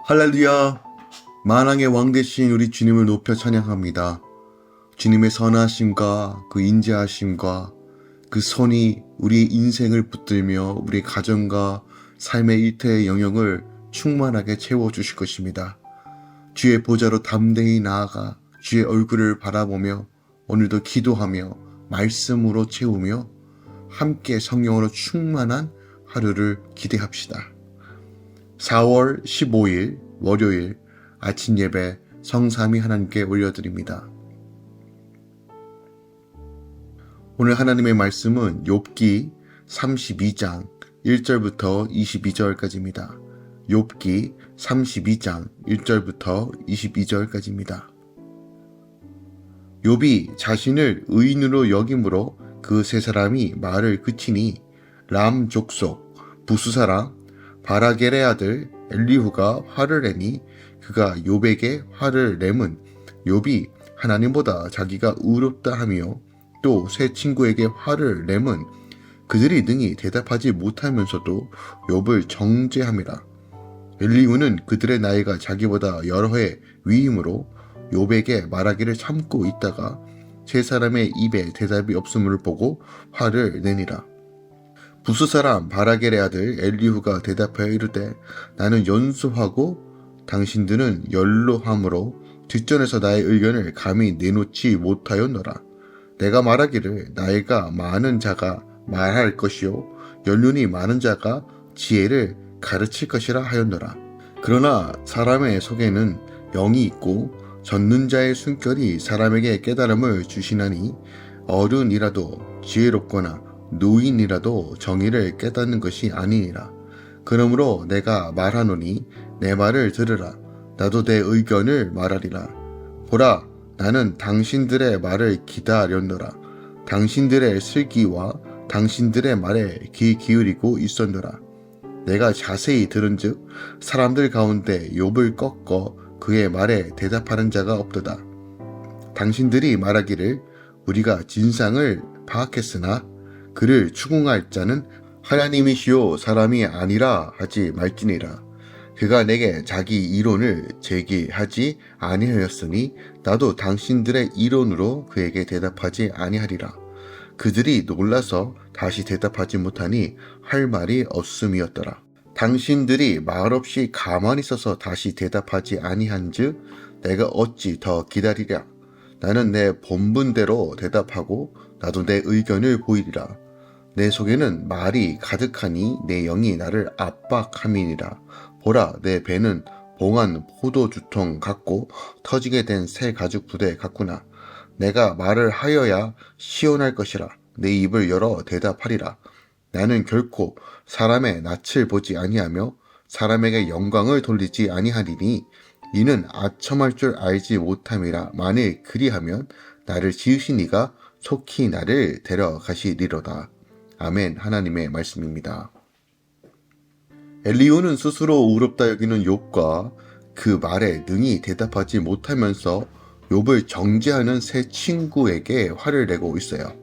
할렐루야! 만왕의 왕 되신 우리 주님을 높여 찬양합니다. 주님의 선하심과 그 인자하심과 그 손이 우리의 인생을 붙들며 우리 가정과 삶의 일터의 영역을 충만하게 채워주실 것입니다. 주의 보좌로 담대히 나아가 주의 얼굴을 바라보며 오늘도 기도하며 말씀으로 채우며 함께 성령으로 충만한 하루를 기대합시다. 4월 15일 월요일 아침 예배 성삼위 하나님께 올려드립니다. 오늘 하나님의 말씀은 욥기 32장 1절부터 22절까지입니다. 욥기 32장 1절부터 22절까지입니다. 욥이 자신을 의인으로 여김으로 그 세 사람이 말을 그치니 람 족속 부수 사람 바라겔의 아들 엘리후가 화를 내니 그가 욥에게 화를 내면 욥이 하나님보다 자기가 의롭다 하며 또 세 친구에게 화를 내면 그들이 능히 대답하지 못하면서도 욥을 정죄함이라. 엘리후는 그들의 나이가 자기보다 여러 해 위임으로 욥에게 말하기를 참고 있다가 세 사람의 입에 대답이 없음을 보고 화를 내니라. 부수 사람 바라겔의 아들 엘리후가 대답하여 이르되 나는 연소하고 당신들은 연로함으로 뒷전에서 나의 의견을 감히 내놓지 못하였노라. 내가 말하기를 나이가 많은 자가 말할 것이요 연륜이 많은 자가 지혜를 가르칠 것이라 하였노라. 그러나 사람의 속에는 영이 있고 젖는 자의 숨결이 사람에게 깨달음을 주시나니 어른이라도 지혜롭거나 노인이라도 정의를 깨닫는 것이 아니니라. 그러므로 내가 말하노니 내 말을 들으라. 나도 내 의견을 말하리라. 보라, 나는 당신들의 말을 기다렸노라. 당신들의 슬기와 당신들의 말에 귀 기울이고 있었노라. 내가 자세히 들은즉 사람들 가운데 욥을 꺾어 그의 말에 대답하는 자가 없도다. 당신들이 말하기를 우리가 진상을 파악했으나 그를 추궁할 자는 하나님이시요 사람이 아니라 하지 말지니라. 그가 내게 자기 이론을 제기하지 아니하였으니 나도 당신들의 이론으로 그에게 대답하지 아니하리라. 그들이 놀라서 다시 대답하지 못하니 할 말이 없음이었더라. 당신들이 말없이 가만히 있어서 다시 대답하지 아니한즉 내가 어찌 더 기다리랴. 나는 내 본분대로 대답하고 나도 내 의견을 보이리라. 내 속에는 말이 가득하니 내 영이 나를 압박함이니라. 보라, 내 배는 봉한 포도주통 같고 터지게 된 새 가죽 부대 같구나. 내가 말을 하여야 시원할 것이라. 내 입을 열어 대답하리라. 나는 결코 사람의 낯을 보지 아니하며 사람에게 영광을 돌리지 아니하리니 이는 아첨할 줄 알지 못함이라. 만일 그리하면 나를 지으신 이가 속히 나를 데려가시리로다. 아멘. 하나님의 말씀입니다. 엘리후는 스스로 의롭다 여기는 욥과 그 말에 능히 대답하지 못하면서 욥을 정죄하는 세 친구에게 화를 내고 있어요.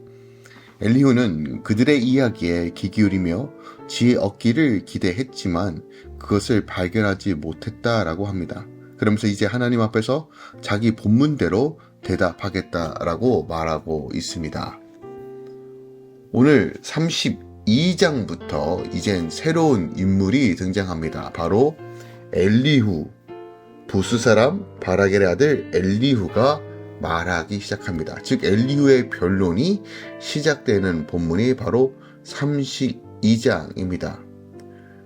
엘리후는 그들의 이야기에 귀 기울이며 지혜 얻기를 기대했지만 그것을 발견하지 못했다라고 합니다. 그러면서 이제 하나님 앞에서 자기 본문대로 대답하겠다라고 말하고 있습니다. 오늘 32장부터 이젠 새로운 인물이 등장합니다. 바로 엘리후, 부수사람 바라겔의 아들 엘리후가 말하기 시작합니다. 즉 엘리후의 변론이 시작되는 본문이 바로 32장입니다.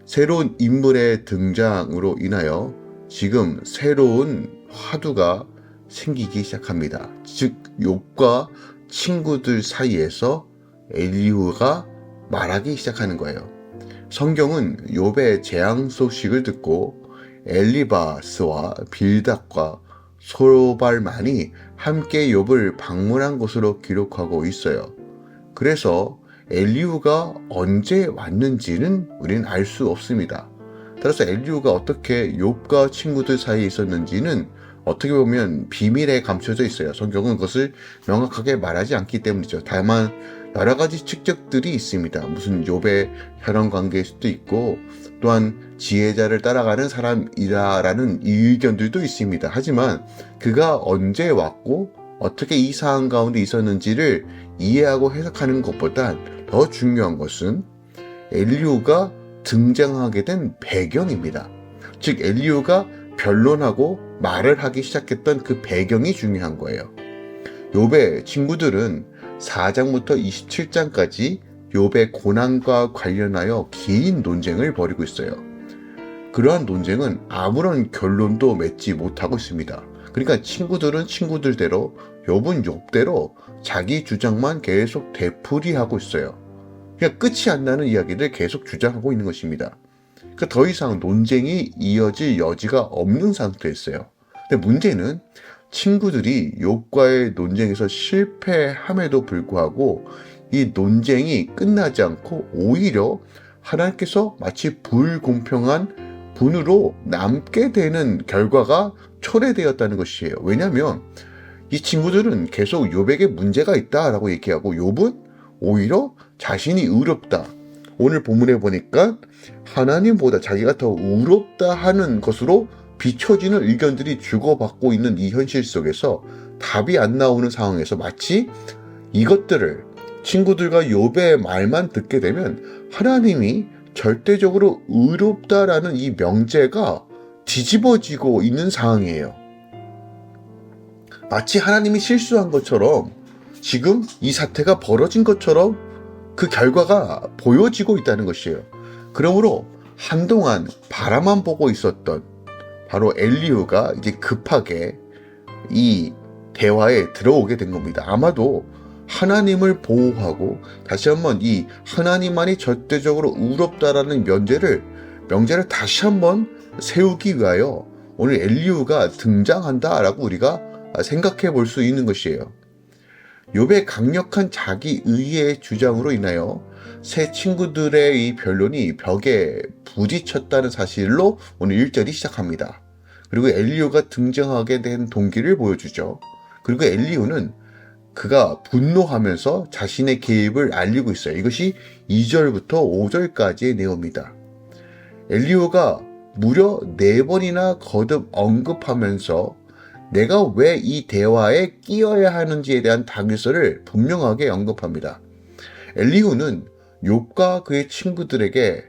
새로운 인물의 등장으로 인하여 지금 새로운 화두가 생기기 시작합니다. 즉 욥과 친구들 사이에서 엘리후가 말하기 시작하는 거예요. 성경은 욥의 재앙 소식을 듣고 엘리바스와 빌닷과 소발만이 함께 욥을 방문한 것으로 기록하고 있어요. 그래서 엘리후가 언제 왔는지는 우리는 알 수 없습니다. 따라서 엘리후가 어떻게 욥과 친구들 사이에 있었는지는 어떻게 보면 비밀에 감춰져 있어요. 성경은 그것을 명확하게 말하지 않기 때문이죠. 다만 여러 가지 측정들이 있습니다. 무슨 욥의 혈연 관계일 수도 있고 또한 지혜자를 따라가는 사람이다라는 의견들도 있습니다. 하지만 그가 언제 왔고 어떻게 이 상황 가운데 있었는지를 이해하고 해석하는 것보단 더 중요한 것은 엘리후가 등장하게 된 배경입니다. 즉 엘리후가 변론하고 말을 하기 시작했던 그 배경이 중요한 거예요. 욥의 친구들은 4장부터 27장까지 욥의 고난과 관련하여 긴 논쟁을 벌이고 있어요. 그러한 논쟁은 아무런 결론도 맺지 못하고 있습니다. 그러니까 친구들은 친구들대로, 욥은 욥대로 자기 주장만 계속 되풀이하고 있어요. 그냥 끝이 안 나는 이야기를 계속 주장하고 있는 것입니다. 그러니까 더 이상 논쟁이 이어질 여지가 없는 상태였어요. 근데 문제는 친구들이 욥과의 논쟁에서 실패함에도 불구하고 이 논쟁이 끝나지 않고 오히려 하나님께서 마치 불공평한 분으로 남게 되는 결과가 초래되었다는 것이에요. 왜냐하면 이 친구들은 계속 욥에게 문제가 있다라고 얘기하고 욥은 오히려 자신이 의롭다. 오늘 본문에 보니까 하나님보다 자기가 더 의롭다 하는 것으로 비춰지는 의견들이 주고받고 있는 이 현실 속에서 답이 안 나오는 상황에서 마치 이것들을 친구들과 욥의 말만 듣게 되면 하나님이 절대적으로 의롭다라는 이 명제가 뒤집어지고 있는 상황이에요. 마치 하나님이 실수한 것처럼 지금 이 사태가 벌어진 것처럼 그 결과가 보여지고 있다는 것이에요. 그러므로 한동안 바라만 보고 있었던 바로 엘리후가 이제 급하게 이 대화에 들어오게 된 겁니다. 아마도 하나님을 보호하고 다시 한번 이 하나님만이 절대적으로 의롭다라는 명제를 다시 한번 세우기 위하여 오늘 엘리후가 등장한다라고 우리가 생각해 볼 수 있는 것이에요. 욥의 강력한 자기 의의 주장으로 인하여 새 친구들의 이 변론이 벽에 부딪혔다는 사실로 오늘 1절이 시작합니다. 그리고 엘리후가 등장하게 된 동기를 보여주죠. 그리고 엘리후는 그가 분노하면서 자신의 개입을 알리고 있어요. 이것이 2절부터 5절까지의 내용입니다. 엘리후가 무려 4번이나 거듭 언급하면서 내가 왜 이 대화에 끼어야 하는지에 대한 당위성을 분명하게 언급합니다. 엘리후는 욥과 그의 친구들에게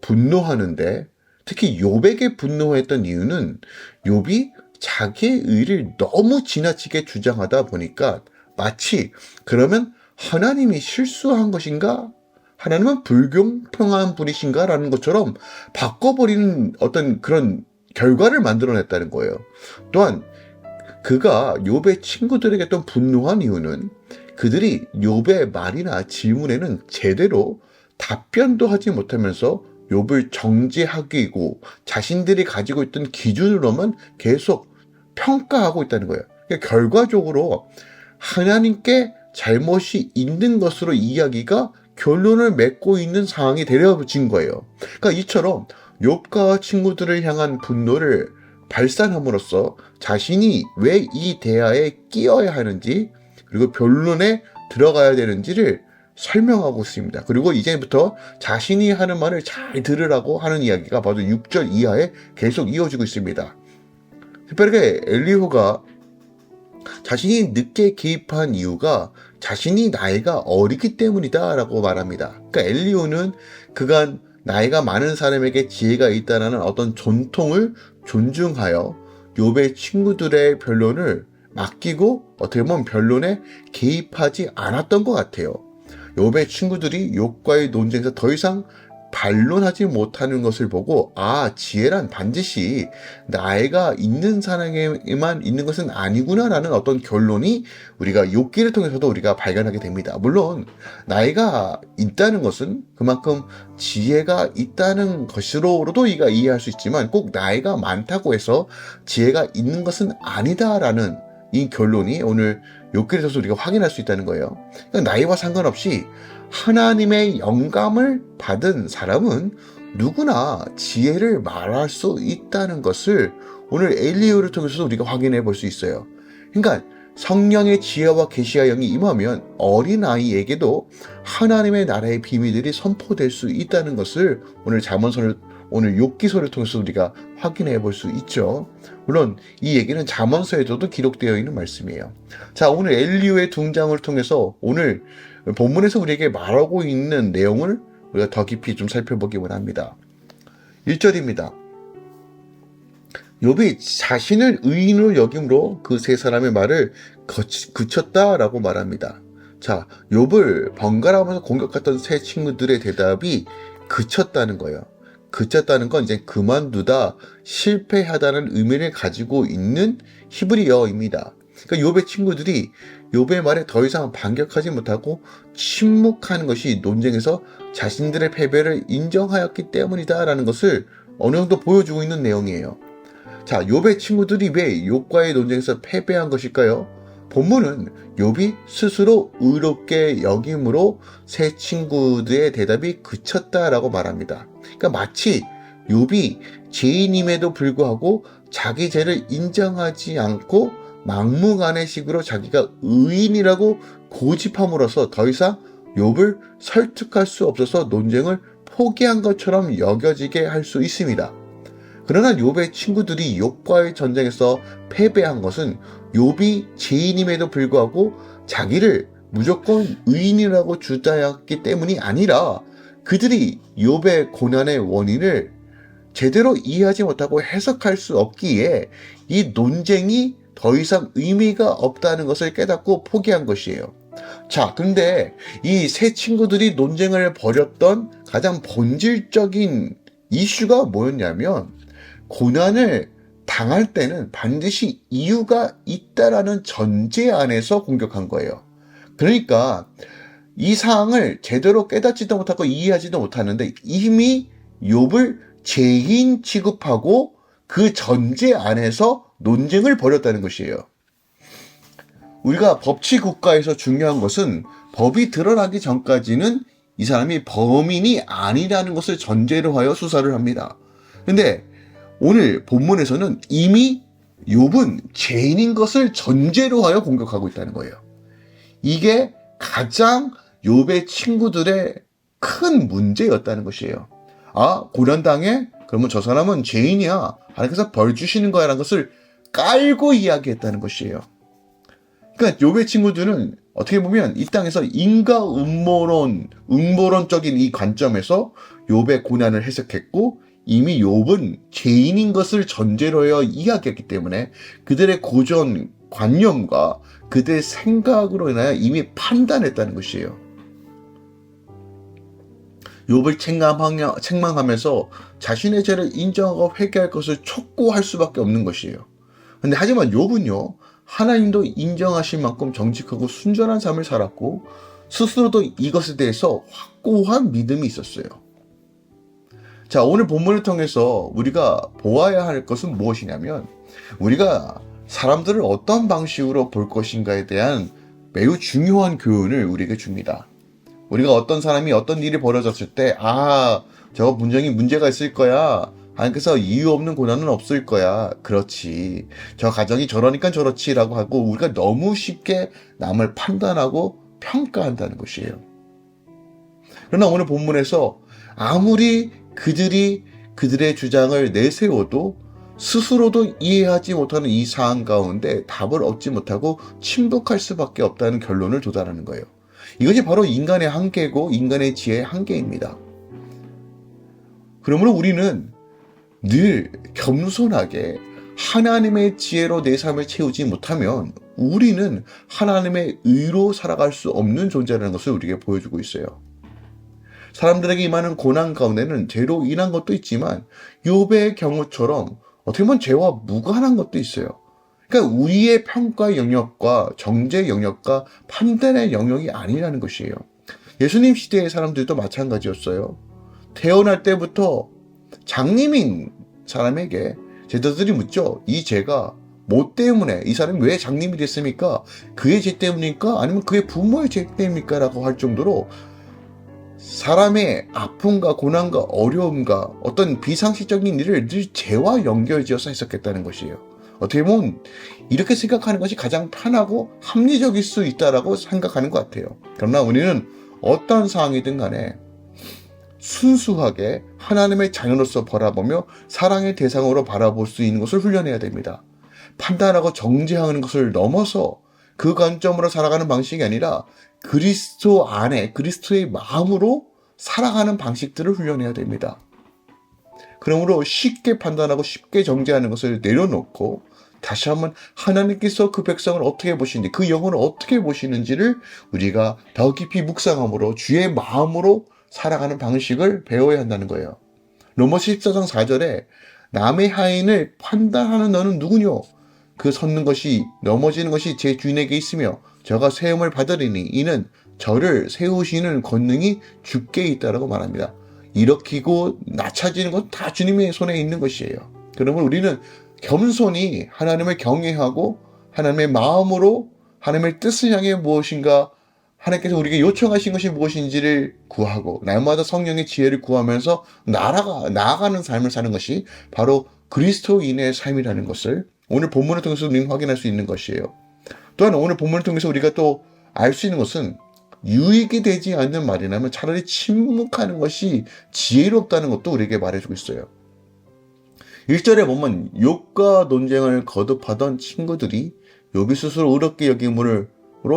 분노하는데 특히 욥에게 분노했던 이유는 욥이 자기의 의를 너무 지나치게 주장하다 보니까 마치 그러면 하나님이 실수한 것인가? 하나님은 불공평한 분이신가? 라는 것처럼 바꿔버리는 어떤 그런 결과를 만들어냈다는 거예요. 또한 그가 욥의 친구들에게 또 분노한 이유는 그들이 욥의 말이나 질문에는 제대로 답변도 하지 못하면서 욥을 정죄하기고 자신들이 가지고 있던 기준으로만 계속 평가하고 있다는 거예요. 그러니까 결과적으로 하나님께 잘못이 있는 것으로 이야기가 결론을 맺고 있는 상황이 되어진 거예요. 그러니까 이처럼 욥과 친구들을 향한 분노를 발산함으로써 자신이 왜 이 대화에 끼어야 하는지 그리고 변론에 들어가야 되는지를 설명하고 있습니다. 그리고 이제부터 자신이 하는 말을 잘 들으라고 하는 이야기가 바로 6절 이하에 계속 이어지고 있습니다. 특별하게 엘리후가 자신이 늦게 개입한 이유가 자신이 나이가 어리기 때문이다 라고 말합니다. 그러니까 엘리후는 그간 나이가 많은 사람에게 지혜가 있다는 어떤 전통을 존중하여 욥의 친구들의 변론을 맡기고 어떻게 보면 변론에 개입하지 않았던 것 같아요. 욥의 친구들이 욥과의 논쟁에서 더 이상 반론하지 못하는 것을 보고 지혜란 반드시 나이가 있는 사람에게만 있는 것은 아니구나라는 어떤 결론이 우리가 욥기를 통해서도 우리가 발견하게 됩니다. 물론 나이가 있다는 것은 그만큼 지혜가 있다는 것으로도 우리가 이해할 수 있지만 꼭 나이가 많다고 해서 지혜가 있는 것은 아니다라는 이 결론이 오늘 욥기를 통해서 우리가 확인할 수 있다는 거예요. 그러니까 나이와 상관없이 하나님의 영감을 받은 사람은 누구나 지혜를 말할 수 있다는 것을 오늘 엘리후를 통해서 우리가 확인해 볼 수 있어요. 그러니까 성령의 지혜와 계시와 영이 임하면 어린아이에게도 하나님의 나라의 비밀들이 선포될 수 있다는 것을 오늘 잠언서를 오늘 욥기서를 통해서 우리가 확인해 볼 수 있죠. 물론 이 얘기는 잠언서에도 기록되어 있는 말씀이에요. 자, 오늘 엘리후의 등장을 통해서 오늘 본문에서 우리에게 말하고 있는 내용을 우리가 더 깊이 좀 살펴보기 원합니다. 1절입니다. 욥이 자신을 의인으로 여김으로 그 세 사람의 말을 그쳤다라고 말합니다. 자, 욥을 번갈아가면서 공격했던 세 친구들의 대답이 그쳤다는 거예요. 그쳤다는 건 이제 그만두다, 실패하다는 의미를 가지고 있는 히브리어입니다. 그러니까 욥의 친구들이 욥의 말에 더 이상 반격하지 못하고 침묵하는 것이 논쟁에서 자신들의 패배를 인정하였기 때문이다라는 것을 어느 정도 보여주고 있는 내용이에요. 자, 욥의 친구들이 왜 욥과의 논쟁에서 패배한 것일까요? 본문은 욥이 스스로 의롭게 여김으로 세 친구들의 대답이 그쳤다라고 말합니다. 그러니까 마치 욥이 죄인임에도 불구하고 자기 죄를 인정하지 않고 막무가내식으로 자기가 의인이라고 고집함으로써 더 이상 욥을 설득할 수 없어서 논쟁을 포기한 것처럼 여겨지게 할 수 있습니다. 그러나 욥의 친구들이 욥과의 전쟁에서 패배한 것은 욥이 죄인임에도 불구하고 자기를 무조건 의인이라고 주장했기 때문이 아니라 그들이 욥의 고난의 원인을 제대로 이해하지 못하고 해석할 수 없기에 이 논쟁이 더 이상 의미가 없다는 것을 깨닫고 포기한 것이에요. 자, 근데 이 세 친구들이 논쟁을 벌였던 가장 본질적인 이슈가 뭐였냐면 고난을 당할 때는 반드시 이유가 있다라는 전제 안에서 공격한 거예요. 그러니까 이 사항을 제대로 깨닫지도 못하고 이해하지도 못하는데 이미 욥을 죄인 취급하고 그 전제 안에서 논쟁을 벌였다는 것이에요. 우리가 법치 국가에서 중요한 것은 법이 드러나기 전까지는 이 사람이 범인이 아니라는 것을 전제로 하여 수사를 합니다. 근데 오늘 본문에서는 이미 욥은 죄인인 것을 전제로 하여 공격하고 있다는 거예요. 이게 가장 욥의 친구들의 큰 문제였다는 것이에요. 아, 고난당해? 그러면 저 사람은 죄인이야. 하나님께서 벌 주시는 거야 라는 것을 깔고 이야기했다는 것이에요. 그러니까 욥의 친구들은 어떻게 보면 이 땅에서 인과 음모론적인 이 관점에서 욥의 고난을 해석했고 이미 욥은 죄인인 것을 전제로 하여 이야기했기 때문에 그들의 고전 관념과 그들의 생각으로 인하여 이미 판단했다는 것이에요. 욥을 책망하면서 자신의 죄를 인정하고 회개할 것을 촉구할 수밖에 없는 것이에요. 근데 하지만 욥은요, 하나님도 인정하실 만큼 정직하고 순전한 삶을 살았고 스스로도 이것에 대해서 확고한 믿음이 있었어요. 자, 오늘 본문을 통해서 우리가 보아야 할 것은 무엇이냐면 우리가 사람들을 어떤 방식으로 볼 것인가에 대한 매우 중요한 교훈을 우리에게 줍니다. 우리가 어떤 사람이 어떤 일이 벌어졌을 때 저거 분명히 문제가 있을 거야. 하나님께서 이유 없는 고난은 없을 거야. 그렇지. 저 가정이 저러니까 저렇지라고 하고 우리가 너무 쉽게 남을 판단하고 평가한다는 것이에요. 그러나 오늘 본문에서 아무리 그들이 그들의 주장을 내세워도 스스로도 이해하지 못하는 이 상황 가운데 답을 얻지 못하고 침묵할 수밖에 없다는 결론을 도달하는 거예요. 이것이 바로 인간의 한계고 인간의 지혜의 한계입니다. 그러므로 우리는 늘 겸손하게 하나님의 지혜로 내 삶을 채우지 못하면 우리는 하나님의 의로 살아갈 수 없는 존재라는 것을 우리에게 보여주고 있어요. 사람들에게 임하는 고난 가운데는 죄로 인한 것도 있지만 욥의 경우처럼 어떻게 보면 죄와 무관한 것도 있어요. 그러니까 우리의 평가의 영역과 정죄의 영역과 판단의 영역이 아니라는 것이에요. 예수님 시대의 사람들도 마찬가지였어요. 태어날 때부터 장님인 사람에게 제자들이 묻죠. 이 죄가 뭐 때문에 이 사람이 왜 장님이 됐습니까? 그의 죄 때문입니까? 아니면 그의 부모의 죄 때문입니까? 라고 할 정도로 사람의 아픔과 고난과 어려움과 어떤 비상식적인 일을 늘 죄와 연결지어서 해석했다는 것이에요. 어떻게 보면 이렇게 생각하는 것이 가장 편하고 합리적일 수 있다라고 생각하는 것 같아요. 그러나 우리는 어떤 상황이든 간에 순수하게 하나님의 자녀로서 바라보며 사랑의 대상으로 바라볼 수 있는 것을 훈련해야 됩니다. 판단하고 정죄하는 것을 넘어서 그 관점으로 살아가는 방식이 아니라 그리스도 안에 그리스도의 마음으로 살아가는 방식들을 훈련해야 됩니다. 그러므로 쉽게 판단하고 쉽게 정죄하는 것을 내려놓고 다시 한번 하나님께서 그 백성을 어떻게 보시는지, 그 영혼을 어떻게 보시는지를 우리가 더 깊이 묵상함으로 주의 마음으로 살아가는 방식을 배워야 한다는 거예요. 로마서 14장 4절에 남의 하인을 판단하는 너는 누구뇨? 그 섰는 것이 넘어지는 것이 제 주인에게 있으며 저가 세움을 받으리니 이는 저를 세우시는 권능이 주께 있다라고 말합니다. 일으키고 낮춰지는 건 다 주님의 손에 있는 것이에요. 그러면 우리는 겸손히 하나님을 경외하고 하나님의 마음으로 하나님의 뜻을 향해 무엇인가 하나님께서 우리에게 요청하신 것이 무엇인지를 구하고 날마다 성령의 지혜를 구하면서 나아가는 삶을 사는 것이 바로 그리스도인의 삶이라는 것을 오늘 본문을 통해서 우리는 확인할 수 있는 것이에요. 또한 오늘 본문을 통해서 우리가 또 알 수 있는 것은 유익이 되지 않는 말이라면 차라리 침묵하는 것이 지혜롭다는 것도 우리에게 말해주고 있어요. 1절에 보면 욥과 논쟁을 거듭하던 친구들이 욥이 스스로 의롭게 여김으로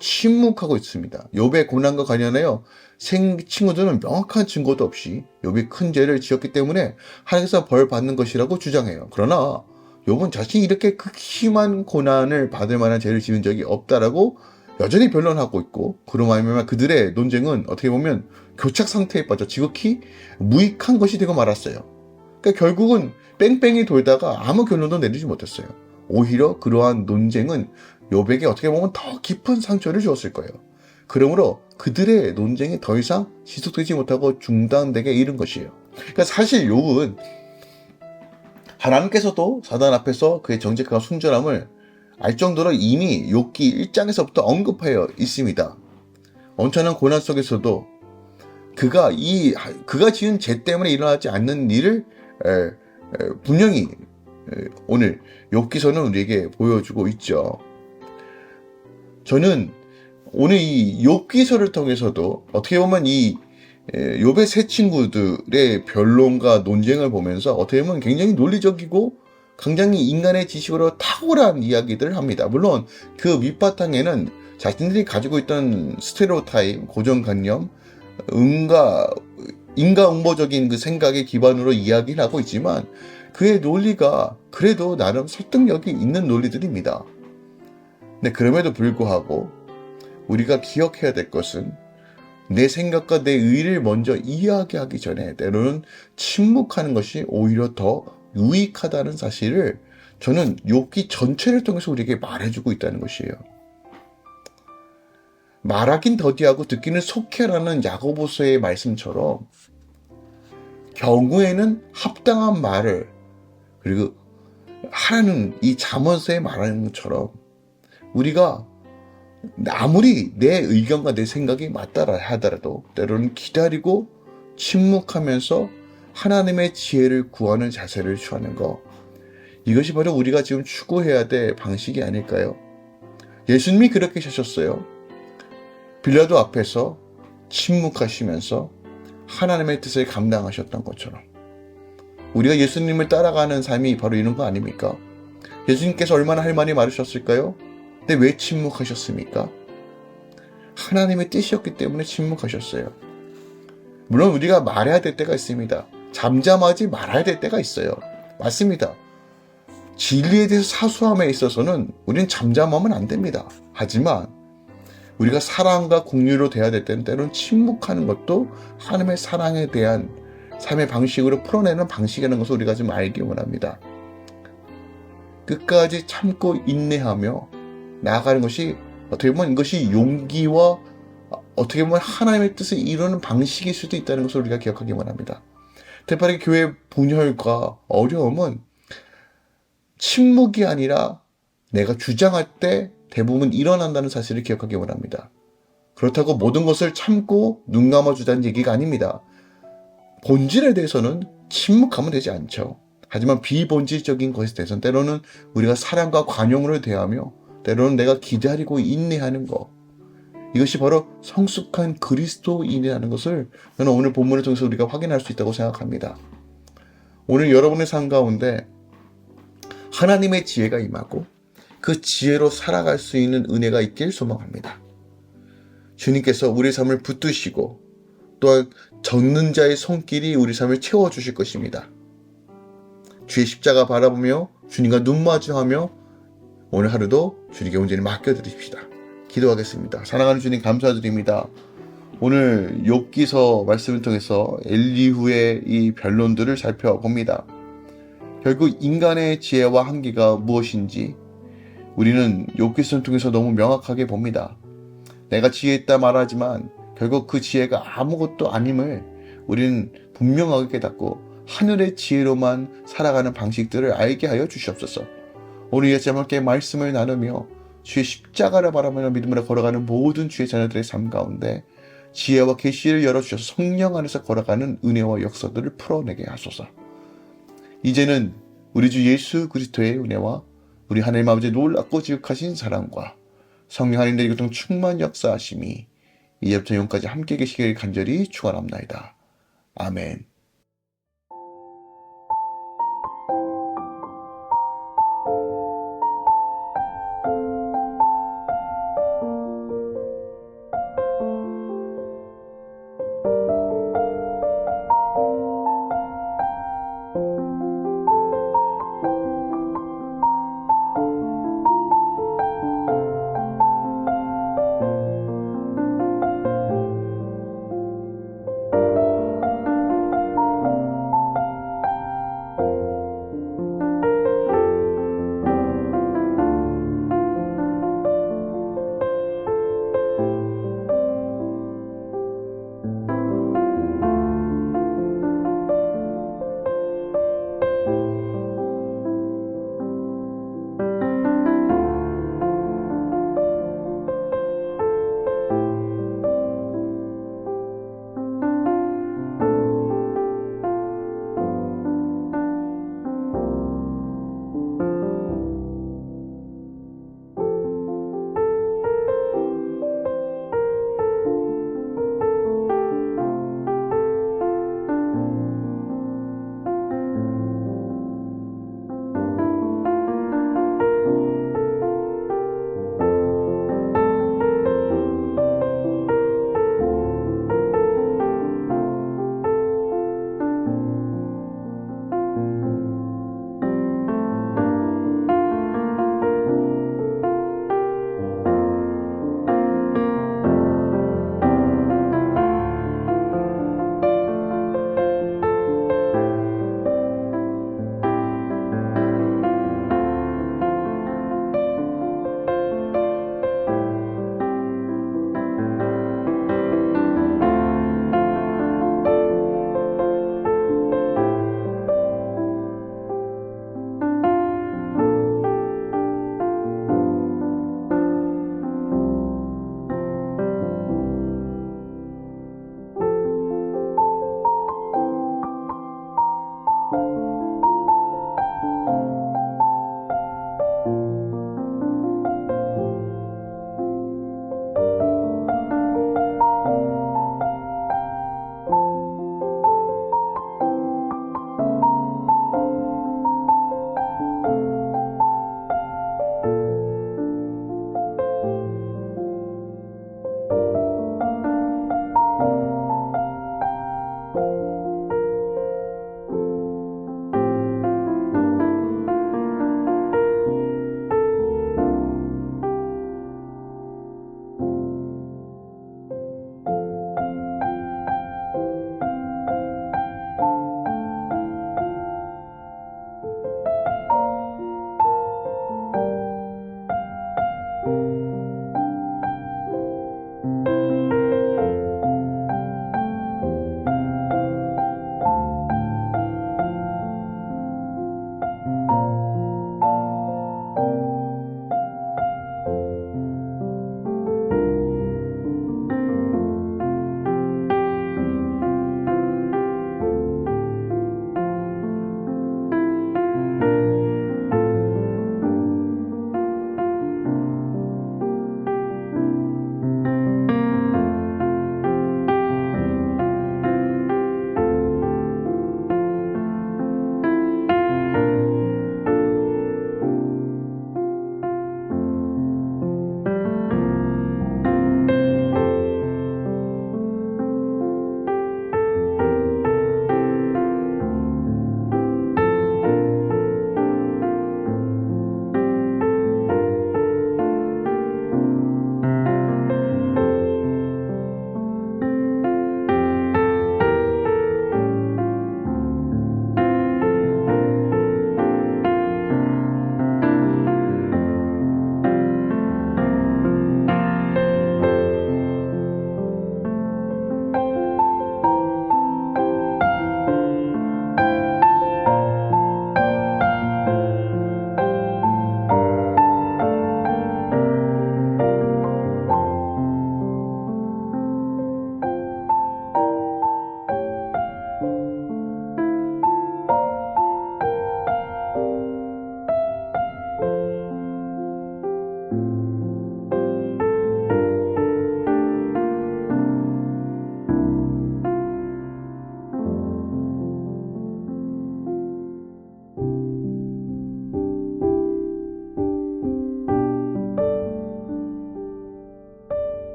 침묵하고 있습니다. 욥의 고난과 관련하여 친구들은 명확한 증거도 없이 욥이 큰 죄를 지었기 때문에 하나님께서 벌 받는 것이라고 주장해요. 그러나 욥은 자신이 이렇게 극심한 고난을 받을 만한 죄를 지은 적이 없다라고 여전히 변론하고 있고, 그로 말미암아 그들의 논쟁은 어떻게 보면 교착 상태에 빠져 지극히 무익한 것이 되고 말았어요. 그러니까 결국은 뺑뺑이 돌다가 아무 결론도 내리지 못했어요. 오히려 그러한 논쟁은 욥에게 어떻게 보면 더 깊은 상처를 주었을 거예요. 그러므로 그들의 논쟁이 더 이상 지속되지 못하고 중단되게 이른 것이에요. 그러니까 사실 욥은 하나님께서도 사단 앞에서 그의 정직과 순전함을 알 정도로 이미 욥기 1장에서부터 언급하여 있습니다. 엄청난 고난 속에서도 그가 지은 죄 때문에 일어나지 않는 일을 분명히 오늘 욥기서는 우리에게 보여주고 있죠. 저는 오늘 이 욥기서를 통해서도 어떻게 보면 이 욥의 세 친구들의 변론과 논쟁을 보면서 어떻게 보면 굉장히 논리적이고 굉장히 인간의 지식으로 탁월한 이야기들을 합니다. 물론 그 밑바탕에는 자신들이 가지고 있던 스테레오타입, 고정관념, 인과응보적인 그 생각의 기반으로 이야기를 하고 있지만 그의 논리가 그래도 나름 설득력이 있는 논리들입니다. 근데 그럼에도 불구하고 우리가 기억해야 될 것은 내 생각과 내 의를 먼저 이야기하기 전에 때로는 침묵하는 것이 오히려 더 유익하다는 사실을 저는 욥기 전체를 통해서 우리에게 말해주고 있다는 것이에요. 말하긴 더디하고 듣기는 속해라는 야고보서의 말씀처럼 경우에는 합당한 말을 그리고 하라는 이 잠언서에 말하는 것처럼 우리가 아무리 내 의견과 내 생각이 맞다라 하더라도 때로는 기다리고 침묵하면서 하나님의 지혜를 구하는 자세를 취하는 것, 이것이 바로 우리가 지금 추구해야 될 방식이 아닐까요? 예수님이 그렇게 사셨어요. 빌라도 앞에서 침묵하시면서 하나님의 뜻을 감당하셨던 것처럼 우리가 예수님을 따라가는 삶이 바로 이런 거 아닙니까? 예수님께서 얼마나 할 말이 많으셨을까요? 근데 왜 침묵하셨습니까? 하나님의 뜻이었기 때문에 침묵하셨어요. 물론 우리가 말해야 될 때가 있습니다. 잠잠하지 말아야 될 때가 있어요. 맞습니다. 진리에 대해서 사수함에 있어서는 우리는 잠잠하면 안 됩니다. 하지만 우리가 사랑과 긍휼로 대해야 될 때는 때로는 침묵하는 것도 하나님의 사랑에 대한 삶의 방식으로 풀어내는 방식이라는 것을 우리가 좀 알기 원합니다. 끝까지 참고 인내하며 나아가는 것이 어떻게 보면 이것이 용기와 어떻게 보면 하나님의 뜻을 이루는 방식일 수도 있다는 것을 우리가 기억하기 원합니다. 특별히 교회 분열과 어려움은 침묵이 아니라 내가 주장할 때 대부분 일어난다는 사실을 기억하기 원합니다. 그렇다고 모든 것을 참고 눈 감아주자는 얘기가 아닙니다. 본질에 대해서는 침묵하면 되지 않죠. 하지만 비본질적인 것에 대해서는 때로는 우리가 사랑과 관용으로 대하며 때로는 내가 기다리고 인내하는 것, 이것이 바로 성숙한 그리스도인이라는 것을 저는 오늘 본문을 통해서 우리가 확인할 수 있다고 생각합니다. 오늘 여러분의 삶 가운데 하나님의 지혜가 임하고 그 지혜로 살아갈 수 있는 은혜가 있길 소망합니다. 주님께서 우리 삶을 붙드시고 또한 젖는 자의 손길이 우리 삶을 채워주실 것입니다. 주의 십자가 바라보며 주님과 눈마주하며 오늘 하루도 주님께 온전히 맡겨드립시다. 기도하겠습니다. 사랑하는 주님 감사드립니다. 오늘 욥기서 말씀을 통해서 엘리후의 이 변론들을 살펴봅니다. 결국 인간의 지혜와 한계가 무엇인지 우리는 욥기서를 통해서 너무 명확하게 봅니다. 내가 지혜 있다 말하지만 결국 그 지혜가 아무것도 아님을 우리는 분명하게 깨닫고 하늘의 지혜로만 살아가는 방식들을 알게 하여 주시옵소서. 오늘 이 아침 함께 말씀을 나누며 주의 십자가를 바라보며 믿음으로 걸어가는 모든 주의 자녀들의 삶 가운데 지혜와 계시를 열어주셔서 성령 안에서 걸어가는 은혜와 역사들을 풀어내게 하소서. 이제는 우리 주 예수 그리스도의 은혜와 우리 하나님 아버지의 놀랍고 지극하신 사랑과 성령 하나님의 교통 충만 역사하심이 이제부터 영까지 함께 계시길 간절히 축원합나이다. 아멘.